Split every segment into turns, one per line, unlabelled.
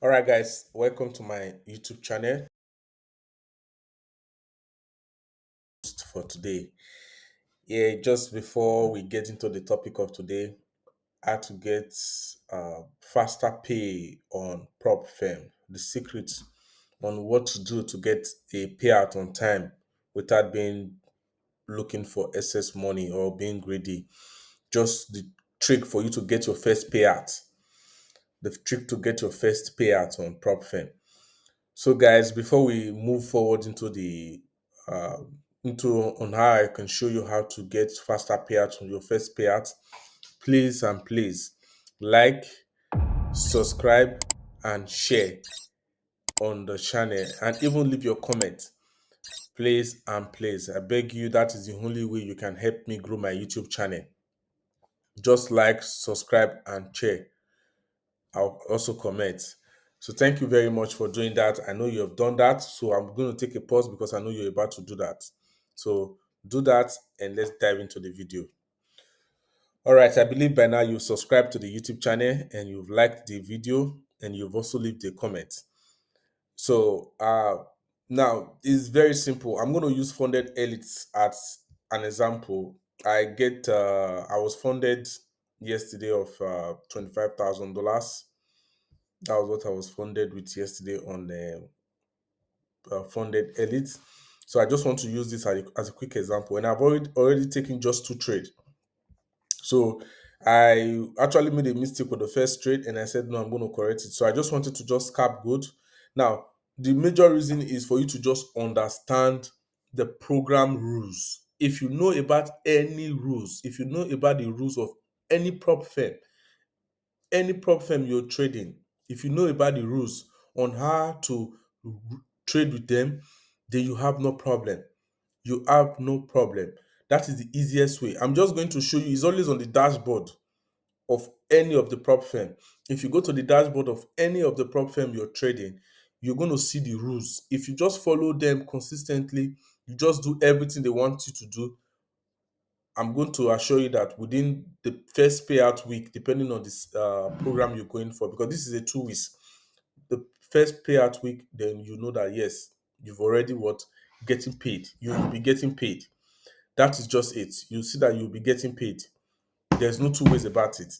All right, guys, welcome to my YouTube channel for today. Yeah, just before we get into the topic of today, how to get faster pay on prop firm, the secret on what to do to get a payout on time without being looking for excess money or being greedy. Just the trick for you to get your first payout. The trick to get your first payout on prop firm. So, guys, before we move forward into the uh, into on how I can show you how to get faster payouts on your first payout, please like, subscribe, and share on the channel, and even leave your comment. Please, I beg you. That is the only way you can help me grow my YouTube channel. Just like, subscribe, and share. I'll also comment. So thank you very much for doing that. I know you have done that. So I'm going to take a pause because I know you're about to do that. So do that and let's dive into the video. All right, I believe by now you've subscribed to the YouTube channel and you've liked the video and you've also left a comment. So now it's very simple. I'm going to use funded elites as an example. I was funded yesterday of $25,000. That was what I was funded with yesterday on the funded elite. So I just want to use this as a quick example. And I've already taken just two trades. So I actually made a mistake with the first trade and I said, no, I'm going to correct it. So I just wanted to just cap good. Now, the major reason is for you to just understand the program rules. If you know about any rules, if you know about the rules of any prop firm you're trading, if you know about the rules on how to trade with them, then you have no problem. You have no problem. That is the easiest way. I'm just going to show you. It's always on the dashboard of any of the prop firm. If you go to the dashboard of any of the prop firm you're trading, you're going to see the rules. If you just follow them consistently, you just do everything they want you to do, I'm going to assure you that within the first payout week, depending on this program you're going for, because this is a 2 weeks, the first payout week, then you know that yes, you've already what getting paid. You will be getting paid. That is just it. You see that you'll be getting paid. There's no two ways about it.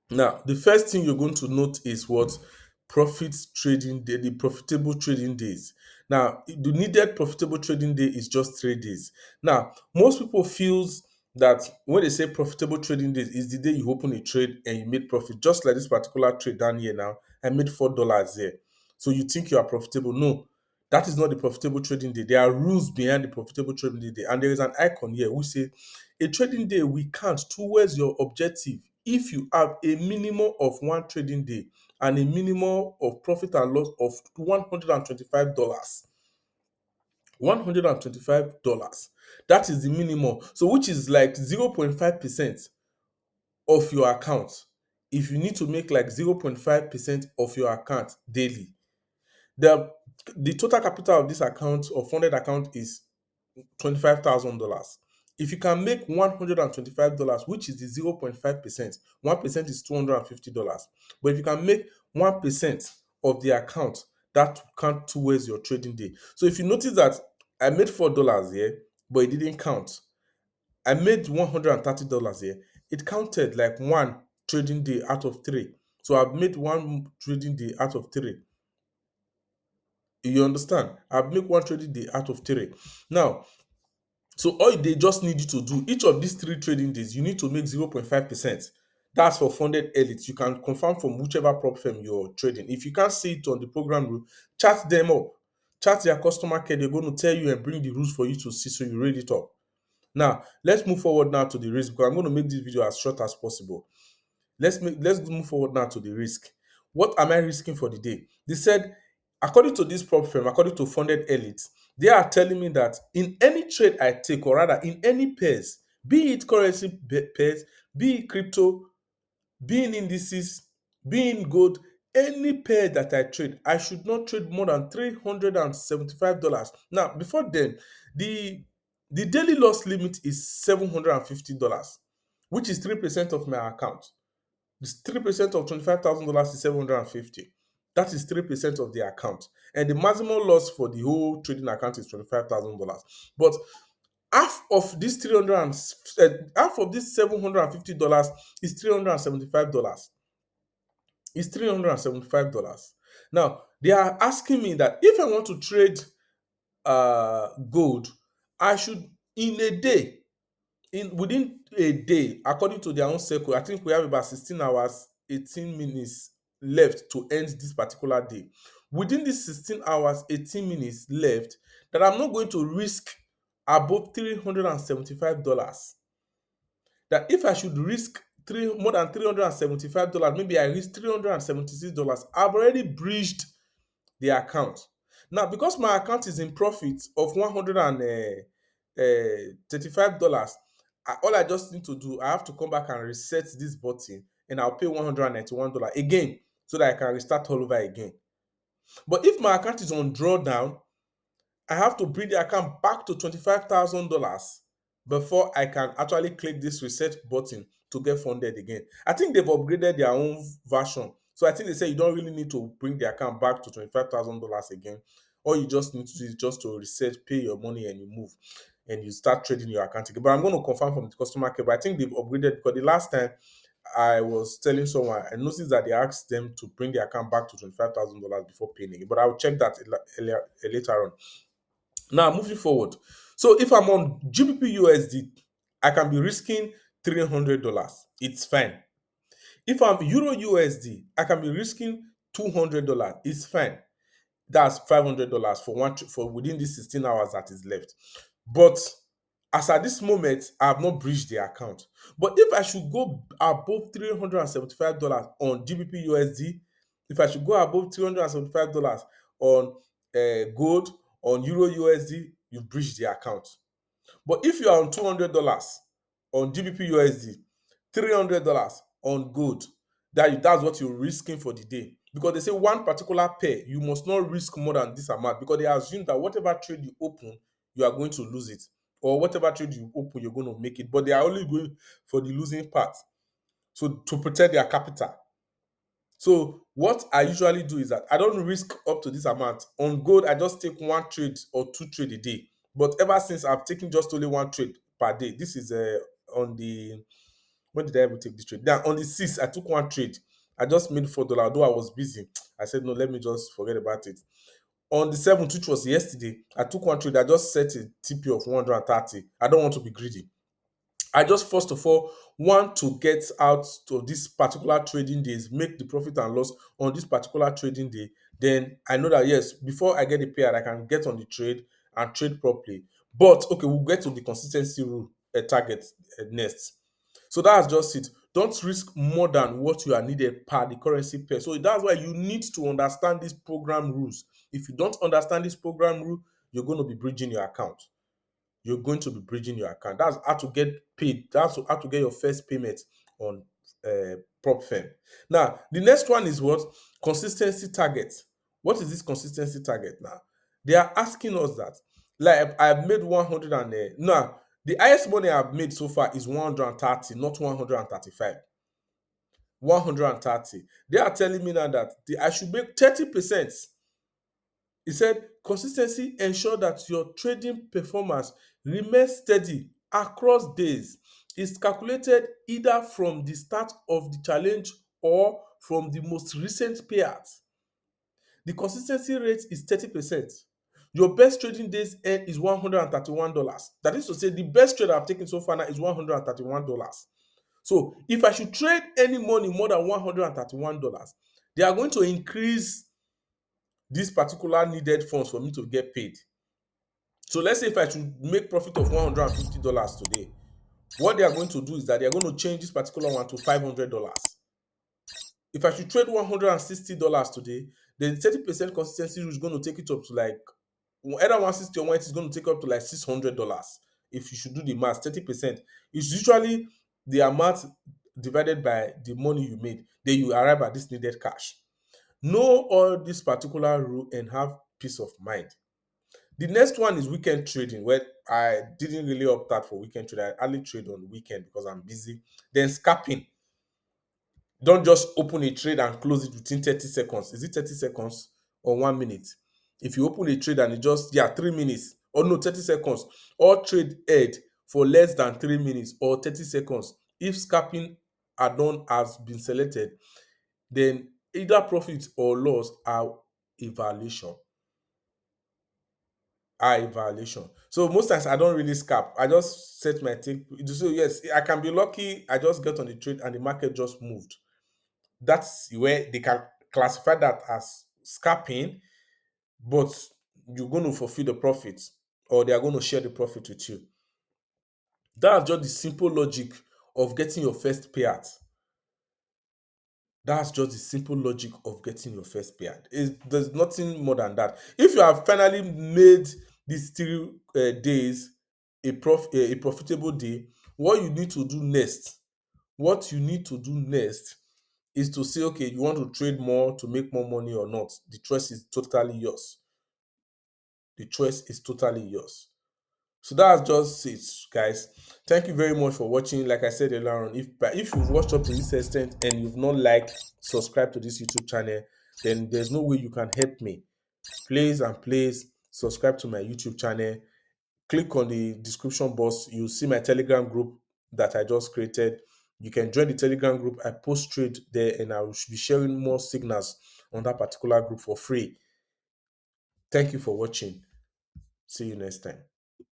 Now, the first thing you're going to note is what profit trading day, the profitable trading days. Now, the needed profitable trading day is just 3 days. Now, most people feels that when they say profitable trading days is the day you open a trade and you made profit, just like this particular trade down here now. I made $4 there. So you think you are profitable. No, that is not the profitable trading day. There are rules behind the profitable trading day. And there is an icon here which says a trading day will count towards your objective if you have a minimum of one trading day and a minimum of profit and loss of $125. $125. That is the minimum. So, which is like 0.5% of your account. If you need to make like 0.5% of your account daily, the the total capital of this account or funded account is $25,000. If you can make $125, which is the 0.5%, 1% is $250. But if you can make 1% of the account, that count towards your trading day. So if you notice that I made $4 here, but it didn't count. I made $130 here. It counted like one trading day out of three. So I've made one trading day out of three. You understand? I've made one trading day out of three. Now, so all they just need you to do, each of these three trading days, you need to make 0.5%. That's for funded elites. You can confirm from whichever prop firm you're trading. If you can't see it on the program rule, chat them up. Chat their customer care. They're going to tell you and bring the rules for you to see so you read it up. Now, let's move forward now to the risk because I'm going to make this video as short as possible. Let's move forward now to the risk. What am I risking for the day? They said, according to this prop firm, according to funded elites, they are telling me that in any trade I take, or rather in any pairs, be it currency pairs, be it crypto, be it indices, be it gold, any pair that I trade, I should not trade more than $375. Now, before then, the the daily loss limit is $750, which is 3% of my account. This 3% of $25,000 is 750. That is 3% of the account. And the maximum loss for the whole trading account is $25,000. But half of this 300 and half of this $750 is $375. Is $375. Now they are asking me that if I want to trade gold, I should in a day, in within a day, according to their own circle, I think we have about 16 hours, 18 minutes left to end this particular day. Within these 16 hours, 18 minutes left, that I'm not going to risk above $375. That if I should risk more than $375, maybe I risk $376, I've already breached the account. Now, because my account is in profit of $135, all I just need to do, I have to come back and reset this button, and I'll pay $191 again so that I can restart all over again. But if my account is on drawdown, I have to bring the account back to $25,000 before I can actually click this reset button to get funded again. I think they've upgraded their own version. So I think they say you don't really need to bring the account back to $25,000 again. All you just need to do is just to reset, pay your money, and you move and you start trading your account again. But I'm going to confirm from the customer care. But I think they've upgraded because the last time I was telling someone, I noticed that they asked them to bring the account back to $25,000 before paying it. But I'll check that later on. Now, moving forward. So if I'm on GBP USD, I can be risking $300. It's fine. If I'm Euro USD, I can be risking $200. It's fine. That's $500 for for within these 16 hours that is left. But as at this moment, I have not breached the account. But if I should go above $375 on GBP USD, if I should go above $375 on gold, on Euro USD, you've breached the account. But if you are on $200 on GBP USD, $300 on gold, that's what you're risking for the day. Because they say one particular pair, you must not risk more than this amount because they assume that whatever trade you open, you are going to lose it. Or whatever trade you open, you're going to make it. But they are only going for the losing part. So to protect their capital. So what I usually do is that I don't risk up to this amount. On gold, I just take one trade or two trade a day. But ever since I've taken just only one trade per day, this is on the when did I ever take this trade? Now on the 6th, I took one trade. I just made $4, although I was busy. I said, no, let me just forget about it. On the 7th, which was yesterday, I took one trade. I just set a TP of 130. I don't want to be greedy. I just first of all want to get out of this particular trading days, make the profit and loss on this particular trading day. Then I know that yes, before I get the payout, I can get on the trade and trade properly. But okay, we'll get to the consistency rule target next. So that's just it. Don't risk more than what you are needed per the currency pair. So that's why you need to understand these program rules. If you don't understand this program rule, you're going to be bridging your account. You're going to be bridging your account. That's how to get paid. That's how to get your first payment on prop firm. Now, the next one is what? Consistency target. What is this consistency target now? They are asking us that. Like I've made 100 and now the highest money I've made so far is 130, not 135. 130. They are telling me now that I should make 30%. He said, consistency ensure that your trading performance remains steady across days. It's calculated either from the start of the challenge or from the most recent payout. The consistency rate is 30%. Your best trading days earn is $131. That is to say, the best trade I've taken so far now is $131. So if I should trade any money more than $131, they are going to increase this particular needed funds for me to get paid. So let's say if I should make profit of $150 today, what they are going to do is that they are going to change this particular one to $500. If I should trade $160 today, then 30% consistency is going to take it up to like either 160 or 180 is going to take up to like $600. If you should do the math, 30% is usually the amount divided by the money you made. Then you arrive at this needed cash. Know all this particular rule and have peace of mind. The next one is weekend trading, where I didn't really opt out for weekend trade. I only trade on the weekend because I'm busy. Then scalping. Don't just open a trade and close it within 30 seconds. Is it 30 seconds or 1 minute? If you open a trade and it just, yeah, 3 minutes, or no, 30 seconds, or trade head for less than 3 minutes or 30 seconds, if scalping add-on has been selected, then either profit or loss a violation are a violation. So most times I don't really scalp. I just set my take. So yes, I can be lucky. I just get on the trade and the market just moved. That's where they can classify that as scalping, but you're going to fulfill the profit, or they are going to share the profit with you. That's just the simple logic of getting your first payout. That's just the simple logic of getting your first payout. There's nothing more than that. If you have finally made these 3 days a profitable day, what you need to do next, what you need to do next is to say, okay, you want to trade more to make more money or not. The choice is totally yours. The choice is totally yours. So that's just it, guys. Thank you very much for watching. Like I said earlier on, if you've watched up to this extent and you've not liked, subscribe to this YouTube channel, then there's no way you can help me. Please and please subscribe to my YouTube channel. Click on the description box. You'll see my Telegram group that I just created. You can join the Telegram group. I post trade there, and I will be sharing more signals on that particular group for free. Thank you for watching. See you next time.